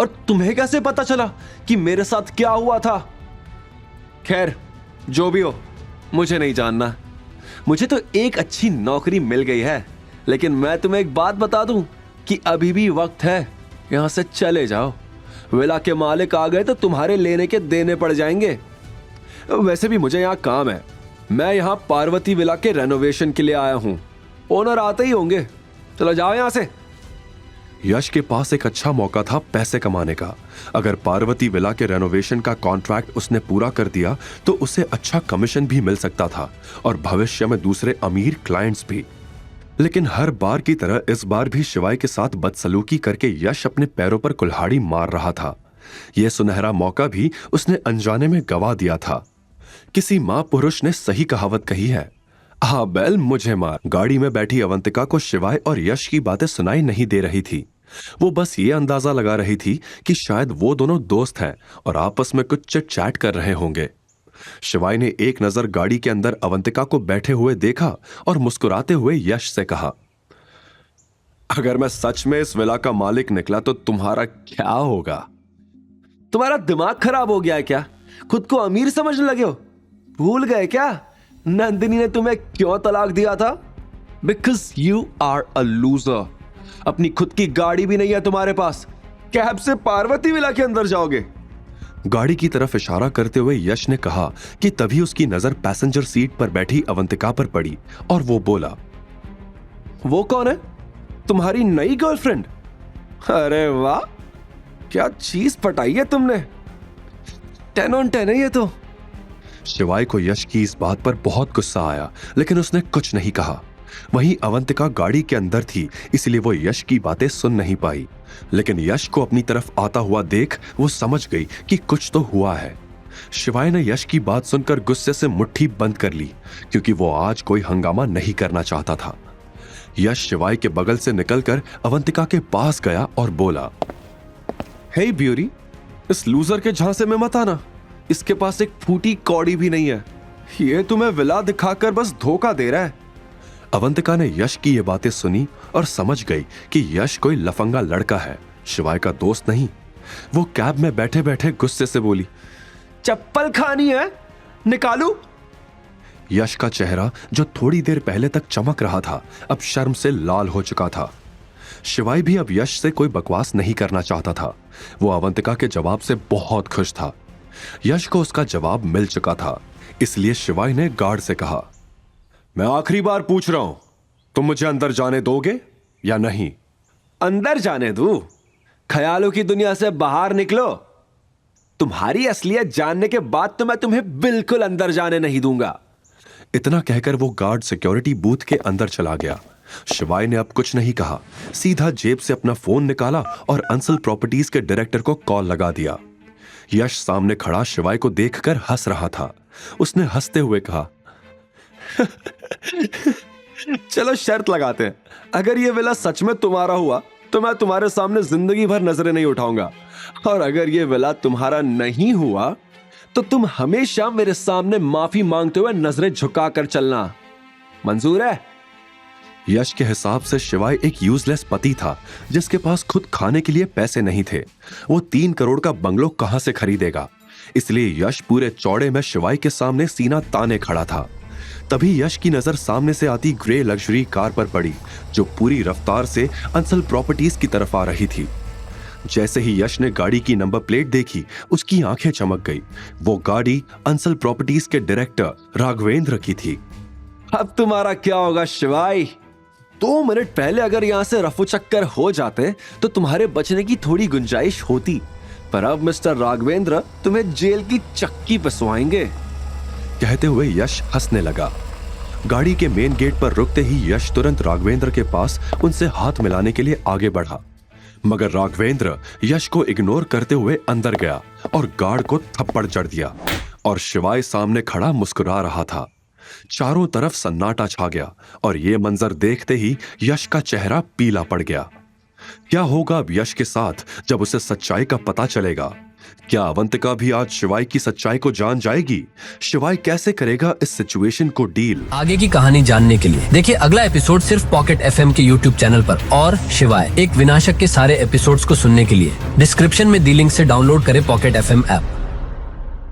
और तुम्हें कैसे पता चला कि मेरे साथ क्या हुआ था? खैर, जो भी हो, मुझे नहीं जानना। मुझे तो एक अच्छी नौकरी मिल गई है, लेकिन मैं तुम्हें एक बात बता दूं कि अभी भी वक्त है, यहां से चले जाओ। विला के मालिक आ गए तो तुम्हारे लेने के देने पड़ जाएंगे। वैसे भी मुझे यहाँ काम है, मैं यहाँ पार्वती विला के रेनोवेशन के लिए आया हूँ। ओनर आते ही होंगे, चलो जाओ यहाँ से। यश के पास एक अच्छा मौका था पैसे कमाने का। अगर पार्वती विला के रेनोवेशन का कॉन्ट्रैक्ट उसने पूरा कर दिया तो उसे अच्छा कमीशन भी मिल सकता था और भविष्य में दूसरे अमीर क्लाइंट्स भी। लेकिन हर बार की तरह इस बार भी शिवाय के साथ बदसलूकी करके यश अपने पैरों पर कुल्हाड़ी मार रहा था। यह सुनहरा मौका भी उसने अनजाने में गवा दिया था। किसी मां पुरुष ने सही कहावत कही है, हाँ बैल मुझे मार। गाड़ी में बैठी अवंतिका को शिवाय और यश की बातें सुनाई नहीं दे रही थी। वो बस ये अंदाजा लगा रही थी कि शायद वो दोनों दोस्त हैं और आपस में कुछ चिट चैट कर रहे होंगे। शिवाय ने एक नजर गाड़ी के अंदर अवंतिका को बैठे हुए देखा और मुस्कुराते हुए यश से कहा, अगर मैं सच में इस विला का मालिक निकला तो तुम्हारा क्या होगा? तुम्हारा दिमाग खराब हो गया है क्या? खुद को अमीर समझने लगे हो? भूल गए क्या नंदिनी ने तुम्हें क्यों तलाक दिया था? Because you are a loser. अपनी खुद की गाड़ी भी नहीं है तुम्हारे पास, कैब से पार्वती विला के अंदर जाओगे? गाड़ी की तरफ इशारा करते हुए यश ने कहा कि तभी उसकी नजर पैसेंजर सीट पर बैठी अवंतिका पर पड़ी और वो बोला, वो कौन है? तुम्हारी नई गर्लफ्रेंड? अरे वाह, क्या चीज पटाई है तुमने। 10 on 10 है ये तो। शिवाय को यश की इस बात पर बहुत गुस्सा आया, लेकिन उसने कुछ नहीं कहा। वहीं अवंतिका गाड़ी के अंदर थी, इसलिए वो यश की बातें सुन नहीं पाई। लेकिन यश को अपनी तरफ आता हुआ देख वो समझ गई कि कुछ तो हुआ है। शिवाय ने यश की बात सुनकर गुस्से से मुट्ठी बंद कर ली, क्योंकि वो आज कोई हंगामा नहीं करना चाहता था। यश शिवाय के बगल से निकलकर अवंतिका के पास गया और बोला, हे ब्यूटी, इस लूजर के झांसे में मत आना। इसके पास एक फूटी कौड़ी भी नहीं है। ये तुम्हें विला दिखाकर बस धोखा दे रहा है। अवंतिका ने यश की ये बातें सुनी और समझ गई कि यश कोई लफंगा लड़का है, शिवाय का दोस्त नहीं। वो कैब में बैठे बैठे गुस्से से बोली, चप्पल खानी है? निकालू? यश का चेहरा जो थोड़ी देर पहले तक चमक रहा था अब शर्म से लाल हो चुका था। शिवाय भी अब यश से कोई बकवास नहीं करना चाहता था। वो अवंतिका के जवाब से बहुत खुश था। यश को उसका जवाब मिल चुका था, इसलिए शिवाय ने गार्ड से कहा, मैं आखिरी बार पूछ रहा हूं, तुम मुझे अंदर जाने दोगे या नहीं? अंदर जाने दूं? ख्यालों की दुनिया से बाहर निकलो। तुम्हारी असलियत जानने के बाद तो मैं तुम्हें बिल्कुल अंदर जाने नहीं दूंगा। इतना कहकर वो गार्ड सिक्योरिटी बूथ के अंदर चला गया। शिवाय ने अब कुछ नहीं कहा, सीधा जेब से अपना फोन निकाला और अंसल प्रॉपर्टीज के डायरेक्टर को कॉल लगा दिया। यश सामने खड़ा शिवाय को देखकर हंस रहा था। उसने हंसते हुए कहा, चलो शर्त लगाते हैं, अगर ये विला सच में तुम्हारा हुआ तो मैं तुम्हारे सामने जिंदगी भर नजरें नहीं उठाऊंगा, और अगर ये विला तुम्हारा नहीं हुआ तो तुम हमेशा मेरे सामने माफी मांगते हुए नजरें झुकाकर चलना। मंजूर है? यश के हिसाब से शिवाय एक यूजलेस पति था जिसके पास खुद खाने के लिए पैसे नहीं थे। वो 3 करोड़ का बंगलो कहां से खरीदेगा? इसलिए यश पूरे चौड़े में शिवाय के सामने सीना ताने खड़ा था। तभी यश की नजर सामने से आती ग्रे लग्जरी कार पर पड़ी जो पूरी रफ्तार से अंसल प्रॉपर्टीज की तरफ आ रही थी। जैसे ही यश ने गाड़ी की नंबर प्लेट देखी, उसकी आंखें चमक गई। वो गाड़ी अंसल प्रॉपर्टीज के डायरेक्टर राघवेंद्र की थी। अब तुम्हारा क्या होगा शिवाय? 2 मिनट पहले अगर यहां से रफू चक्कर हो जाते तो तुम्हारे बचने की थोड़ी गुंजाइश होती, पर अब मिस्टर राघवेंद्र तुम्हें जेल की चक्की पे सुआएंगे। कहते हुए यश हंसने लगा। गाड़ी के मेन गेट पर रुकते ही यश तुरंत राघवेंद्र के पास उनसे हाथ मिलाने के लिए आगे बढ़ा, मगर राघवेंद्र यश को इग्नोर करते हुए अंदर गया और गार्ड को थप्पड़ जड़ दिया। और शिवाय सामने खड़ा मुस्कुरा रहा था। चारों तरफ सन्नाटा छा गया और यह मंजर देखते ही यश का चेहरा पीला पड़ गया। क्या होगा अब यश के साथ जब उसे सच्चाई का पता चलेगा? क्या अवंतिका भी आज शिवाय की सच्चाई को जान जाएगी? शिवाय कैसे करेगा इस सिचुएशन को डील? आगे की कहानी जानने के लिए देखिए अगला एपिसोड सिर्फ पॉकेट एफएम के यूट्यूब चैनल पर। और शिवाय एक विनाशक के सारे एपिसोड्स को सुनने के लिए डिस्क्रिप्शन में दी लिंक से डाउनलोड करें पॉकेट एफएम ऐप।